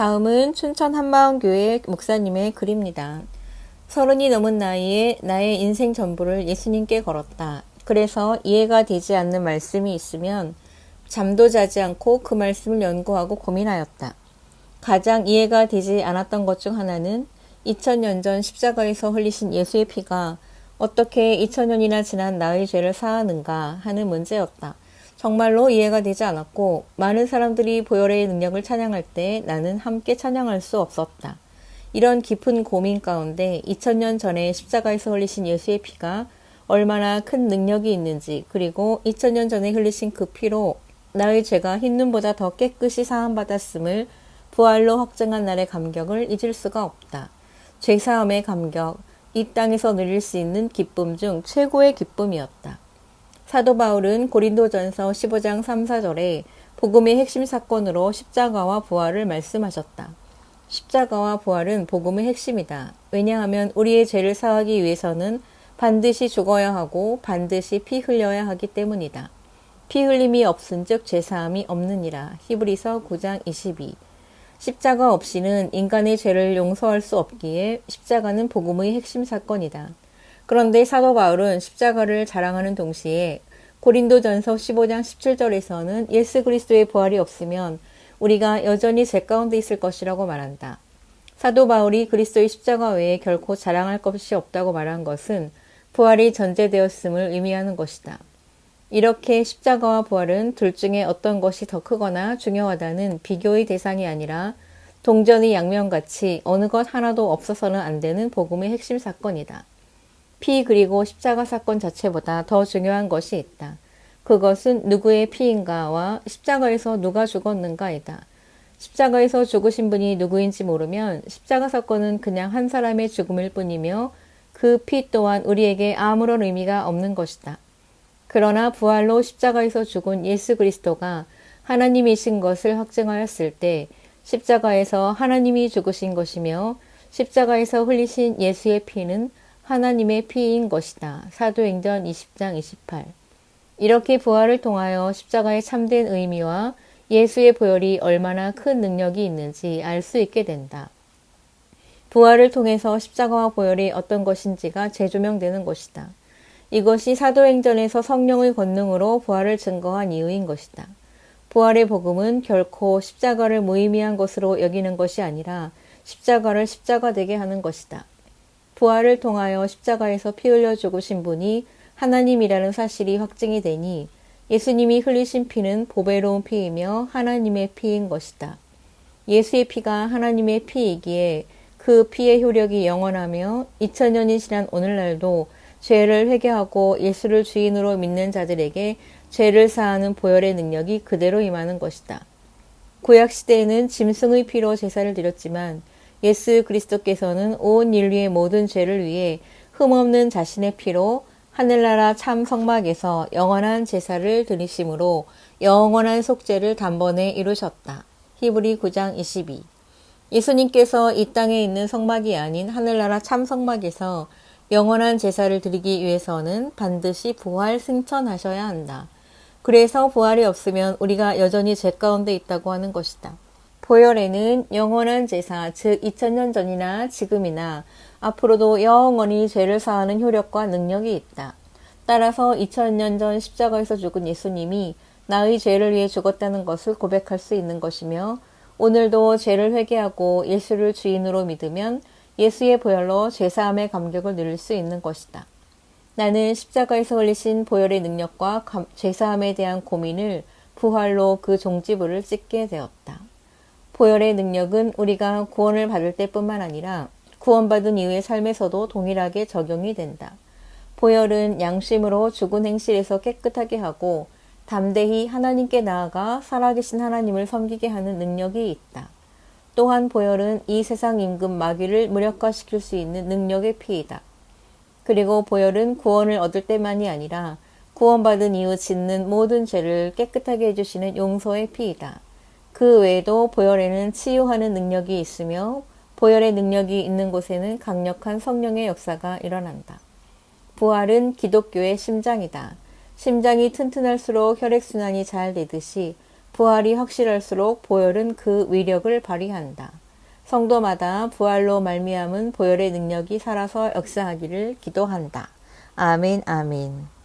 다음은 춘천 한마음교회 목사님의 글입니다. 30이 넘은 나이에 나의 인생 전부를 예수님께 걸었다. 그래서 이해가 되지 않는 말씀이 있으면 잠도 자지 않고 그 말씀을 연구하고 고민하였다. 가장 이해가 되지 않았던 것 중 하나는 2000년 전 십자가에서 흘리신 예수의 피가 어떻게 2000년이나 지난 나의 죄를 사하는가 하는 문제였다. 정말로 이해가 되지 않았고 많은 사람들이 보혈의 능력을 찬양할 때 나는 함께 찬양할 수 없었다. 이런 깊은 고민 가운데 2000년 전에 십자가에서 흘리신 예수의 피가 얼마나 큰 능력이 있는지, 그리고 2000년 전에 흘리신 그 피로 나의 죄가 흰눈보다 더 깨끗이 사함받았음을 부활로 확증한 날의 감격을 잊을 수가 없다. 죄사함의 감격, 이 땅에서 누릴 수 있는 기쁨 중 최고의 기쁨이었다. 사도 바울은 고린도전서 15장 3, 4절에 복음의 핵심 사건으로 십자가와 부활을 말씀하셨다. 십자가와 부활은 복음의 핵심이다. 왜냐하면 우리의 죄를 사하기 위해서는 반드시 죽어야 하고 반드시 피 흘려야 하기 때문이다. 피 흘림이 없은즉 죄사함이 없느니라. 히브리서 9장 22. 십자가 없이는 인간의 죄를 용서할 수 없기에 십자가는 복음의 핵심 사건이다. 그런데 사도 바울은 십자가를 자랑하는 동시에 고린도전서 15장 17절에서는 예수 그리스도의 부활이 없으면 우리가 여전히 죄 가운데 있을 것이라고 말한다. 사도 바울이 그리스도의 십자가 외에 결코 자랑할 것이 없다고 말한 것은 부활이 전제되었음을 의미하는 것이다. 이렇게 십자가와 부활은 둘 중에 어떤 것이 더 크거나 중요하다는 비교의 대상이 아니라 동전의 양면같이 어느 것 하나도 없어서는 안 되는 복음의 핵심 사건이다. 피 그리고 십자가 사건 자체보다 더 중요한 것이 있다. 그것은 누구의 피인가와 십자가에서 누가 죽었는가이다. 십자가에서 죽으신 분이 누구인지 모르면 십자가 사건은 그냥 한 사람의 죽음일 뿐이며 그 피 또한 우리에게 아무런 의미가 없는 것이다. 그러나 부활로 십자가에서 죽은 예수 그리스도가 하나님이신 것을 확증하였을 때 십자가에서 하나님이 죽으신 것이며 십자가에서 흘리신 예수의 피는 하나님의 피인 것이다. 사도행전 20장 28. 이렇게 부활을 통하여 십자가의 참된 의미와 예수의 보혈이 얼마나 큰 능력이 있는지 알 수 있게 된다. 부활을 통해서 십자가와 보혈이 어떤 것인지가 재조명되는 것이다. 이것이 사도행전에서 성령의 권능으로 부활을 증거한 이유인 것이다. 부활의 복음은 결코 십자가를 무의미한 것으로 여기는 것이 아니라 십자가를 십자가되게 하는 것이다. 부활을 통하여 십자가에서 피 흘려 죽으신 분이 하나님이라는 사실이 확증이 되니 예수님이 흘리신 피는 보배로운 피이며 하나님의 피인 것이다. 예수의 피가 하나님의 피이기에 그 피의 효력이 영원하며 2000년이 지난 오늘날도 죄를 회개하고 예수를 주인으로 믿는 자들에게 죄를 사하는 보혈의 능력이 그대로 임하는 것이다. 구약시대에는 짐승의 피로 제사를 드렸지만 예수 그리스도께서는 온 인류의 모든 죄를 위해 흠없는 자신의 피로 하늘나라 참 성막에서 영원한 제사를 드리심으로 영원한 속죄를 단번에 이루셨다. 히브리 9장 22. 예수님께서 이 땅에 있는 성막이 아닌 하늘나라 참 성막에서 영원한 제사를 드리기 위해서는 반드시 부활 승천하셔야 한다. 그래서 부활이 없으면 우리가 여전히 죄 가운데 있다고 하는 것이다. 보혈에는 영원한 제사, 즉 2000년 전이나 지금이나 앞으로도 영원히 죄를 사하는 효력과 능력이 있다. 따라서 2000년 전 십자가에서 죽은 예수님이 나의 죄를 위해 죽었다는 것을 고백할 수 있는 것이며 오늘도 죄를 회개하고 예수를 주인으로 믿으면 예수의 보혈로 죄사함의 감격을 누릴 수 있는 것이다. 나는 십자가에서 흘리신 보혈의 능력과 죄사함에 대한 고민을 부활로 그 종지부를 찍게 되었다. 보혈의 능력은 우리가 구원을 받을 때뿐만 아니라 구원받은 이후의 삶에서도 동일하게 적용이 된다. 보혈은 양심으로 죽은 행실에서 깨끗하게 하고 담대히 하나님께 나아가 살아계신 하나님을 섬기게 하는 능력이 있다. 또한 보혈은 이 세상 임금 마귀를 무력화시킬 수 있는 능력의 피이다. 그리고 보혈은 구원을 얻을 때만이 아니라 구원받은 이후 짓는 모든 죄를 깨끗하게 해주시는 용서의 피이다. 그 외에도 보혈에는 치유하는 능력이 있으며 보혈의 능력이 있는 곳에는 강력한 성령의 역사가 일어난다. 부활은 기독교의 심장이다. 심장이 튼튼할수록 혈액순환이 잘 되듯이 부활이 확실할수록 보혈은 그 위력을 발휘한다. 성도마다 부활로 말미암은 보혈의 능력이 살아서 역사하기를 기도한다. 아멘, 아멘.